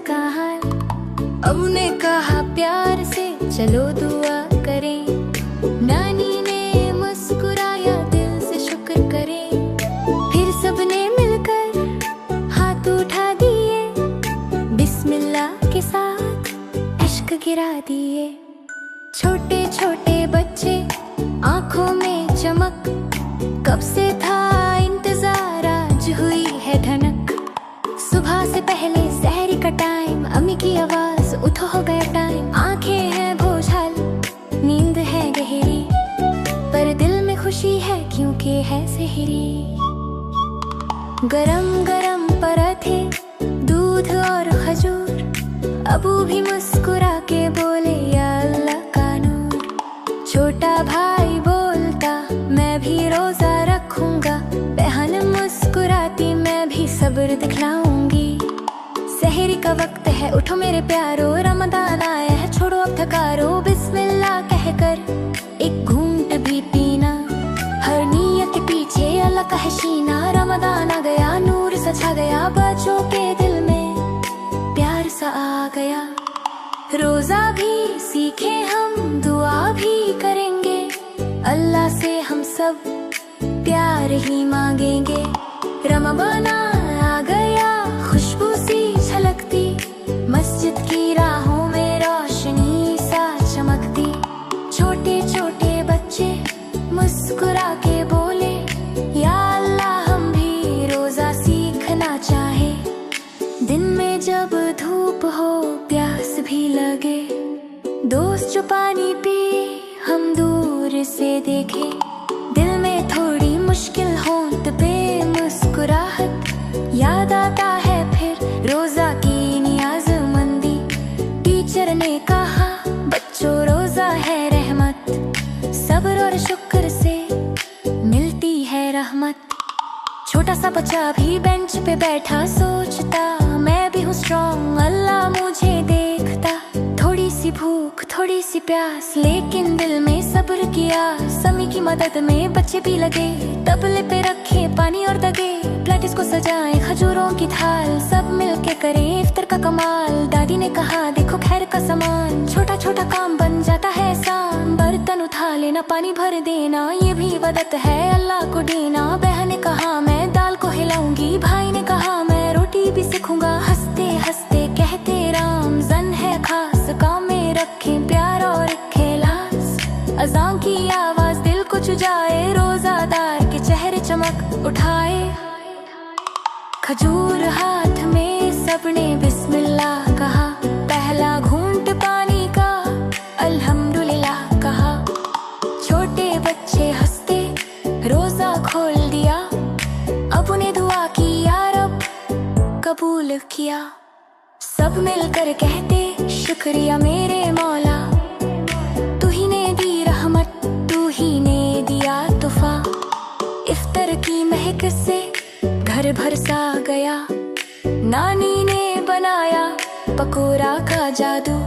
का हाल। अबू ने कहा प्यार से चलो दुआ करें। नानी ने मुस्कुराया दिल से शुक्र करें। फिर सबने मिलकर हाथ उठा दिए, बिस्मिल्लाह के साथ इश्क गिरा दिए। छोटे छोटे बच्चे आंखों में चमक, कब से था इंतजार आज हुई है धनक। सुबह से पहले सहरी का टाइम, अम्मी की आवाज उठो हो गया टाइम। आंखें हैं बोझल, नींद है गहरी, पर दिल में खुशी है क्योंकि है सहरी। गरम गरम पराठे, दूध और खजूर, अबू भी मुस्कुरा के बोले या अल्लाह का नूर। छोटा भाई बोलता मैं भी रोजा रखूंगा, बहन मुस्कुराती मैं भी सब्र दिखलाऊंगी। सहरी का वक्त है उठो मेरे प्यारो, रमदान आया है छोड़ो अब थकारो। बिस्मिल्लाह कहकर एक घूंट भी पीना, हर नियत के पीछे अल्लाह का है शीना। रमदान आ गया, नूर सा छा गया, बच्चों के दिल में प्यार सा आ गया। रोजा भी सीखे हम, दुआ भी करेंगे, अल्लाह से हम सब प्यार ही मांगेंगे। रमजान आ गया, खुशबू सी छलकती, मस्जिद की राहों में रोशनी सा चमकती। छोटे छोटे बच्चे मुस्कुरा के बोले या अल्लाह हम भी रोजा सीखना चाहे। दिन में जब धूप हो प्यास भी लगे, दोस्त जो पानी पिए हम दूर से देखे। दिल में थोड़ी मुश्किल हो तो बेमुस्कुराहट, याद आता है फिर रोजा की नियाज़मंदी। टीचर ने कहा बच्चों रोजा है रहमत, सब्र और शुक्र से मिलती है रहमत। छोटा सा बच्चा भी बेंच पे बैठा सोचता मैं भी हूँ स्ट्रॉन्ग, अल्लाह मुझे देखता। थोड़ी सी भूख थोड़ी सी प्यास, लेकिन दिल में सब्र किया। समी की मदद में बच्चे भी लगे, तबले पे रखे पानी और दगे। प्लेट्स को सजाएं खजूरों की थाल, सब मिलके करें इफ्तार का कमाल। दादी ने कहा देखो खैर का सामान, छोटा छोटा काम बन जाता है आसान। बर्तन उठा लेना, पानी भर देना, ये भी इबादत है अल्लाह को देना। बहन ने कहा मैं दाल को हिलाऊंगी, भाई ने कहा मैं रोटी भी सीखूंगा। हंसते हंसते कहते रमज़ान है खास, काम में रखें प्यार और खिलास। अज़ान की आवाज दिल को चुराए, रोजादार के चेहरे चमक उठाए। खजूर हाथ में सबने बिस्मिल्लाह कहा, पहला घूंट पानी का अल्हम्दुलिल्लाह कहा। छोटे बच्चे हंसते रोजा खोल दिया, अबू ने दुआ की या रब कबूल किया। सब मिलकर कहते शुक्रिया मेरे मौला, तू ही ने दी रहमत, तू ही ने दिया तोहफा। इफ्तार की महक से घर भर सा गया, नानी ने बनाया पकोड़ा का जादू।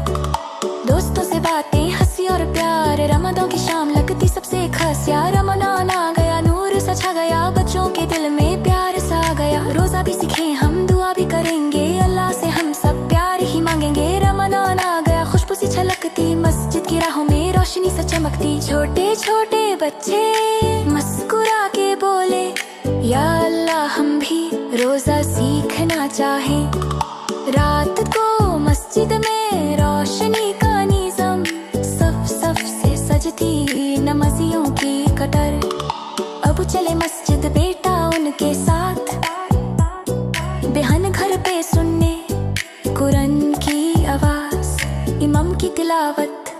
दोस्तों से बातें हंसी और प्यार, रमजान की शाम लगती सबसे खास। यार रमजान आ गया, नूर सा छा गया, बच्चों के दिल में प्यार सा आ गया। रोजा भी सीखे हम, दुआ भी करेंगे, अल्लाह से हम सब प्यार ही मांगेंगे। रमजान आ गया, खुशबू सी छलकती, मस्जिद की राहों में रोशनी सा चमकती। छोटे छोटे बच्चे मुस्कुरा के बोले या अल्लाह हम भी रोजा सीखना चाहें। रात को मस्जिद में रोशनी का निज़ाम, सफ सफ से सजती नमाजियों की कतर। अब चले मस्जिद बेटा उनके साथ, बहन घर पे सुनने कुरान की आवाज। इमाम की तिलावत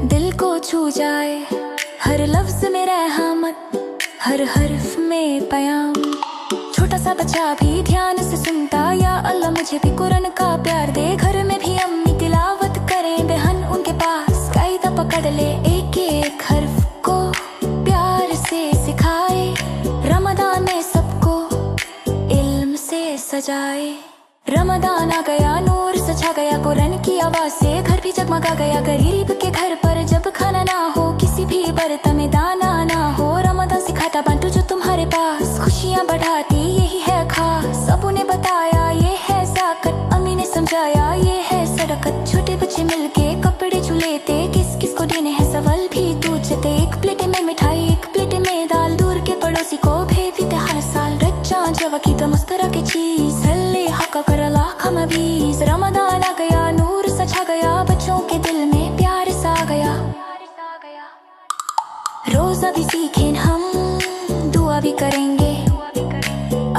दिल को छू जाए, हर लफ्ज में रहमत, हर हर्फ में पयाम। छोटा सा बच्चा भी ध्यान से सुनता, या अल्लाह मुझे भी कुरान का प्यार दे। घर में भी अम्मी तिलावत करें, बहन उनके पास कायदा पकड़ ले, एक एक हर्फ को प्यार से सिखाए। रमजान में सबको इल्म से सजाए। रमजान आ गया, नूर सजा गया, कुरान की आवाज से घर भी जगमगा गया। गरीब के घर पर जब खाना ना हो, किसी भी बर्तन में दाना ना हो, रमजान सिखाता बांटो जो तुम्हारे पास, खुशियाँ बढ़ाती यही है खास। सबू ने बताया ये है ज़ाकत, अम्मी ने समझा सजाया ये है सड़क। छोटे बच्चे मिलके कपड़े झुलेते, किस किस को देने हैं सवाल भी पूछते। एक प्लेट में मिठाई एक प्लेट में दाल, दूर के पड़ोसी को भेजते हर साल। रच्चा जवा की तो मुस्कुरा के चीज हल्ले हका करला खमा बीज। रमदान आ गया नूर सा छा गया, बच्चों के दिल में प्यार सा गया। रोजा भी सीखे हम, दुआ भी करेंगे,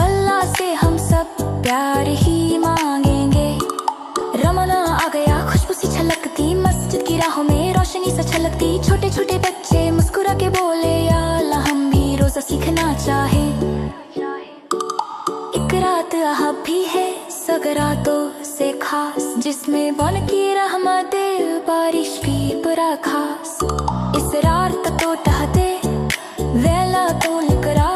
अल्लाह से हम सब प्यार ही मांगेंगे। रमजान आ गया खुशबू सी छलकती, मस्जिद की राहों में रोशनी सा छलकती। छोटे छोटे बच्चे मुस्कुरा के बोले या अल्लाह हम भी रोजा सीखना चाहे। एक रात आहब भी है सगरातों से खास, जिसमें बन की रहमत बारिश भी बड़ा खास। इस रात तो टहते वेला तो लिकरा,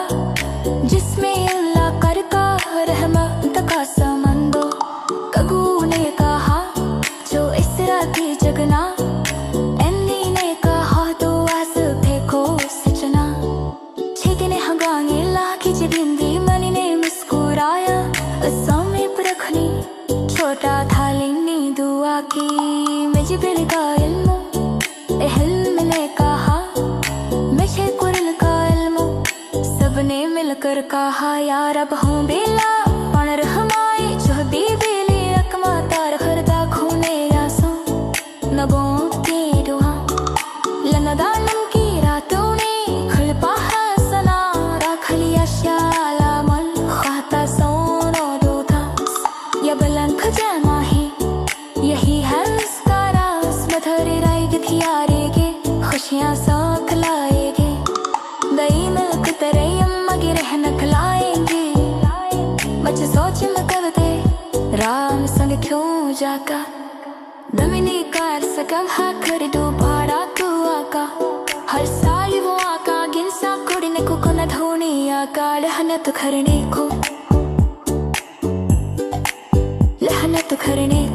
जिसमें अल्लाह कर का रहमत का समंदो। कगू ने कहा जो इस रात जगना, एंडी ने कहा तो आस फेंको सचना। छेके ने हगांगे लाखी जिंदी, मनी ने मुस्कुराया असामे परखनी। छोटा था लेनी दुआ की मुझे बिल का इल्म, इल्म ने कहा मुझे कुरान का इल्म। सबने मिलकर कहा यार अब हूँ बेला पण रहमाए, जो दी बेले अकमा तार खरदा खूने आंसू। नबों के दुआ लनदानम की रातों ने खलपा हसना, राखलिया शाला मन खाता सोनो दो था। या बलंक जमा है यही है उसका रास, मधुर राय थियारेगे खुशियाँ साथ लाएगे। दही मिल्क तरह अम्मा की रहन खिलाएंगे, बच्चे सोच में करते राम संग क्यों जाका। दमिनी कार सकम हा कर दो भाड़ा तू आका, हर साल वो आका गिनसा कुड़ने को न धोने आका। लहनत करने को लहनत करने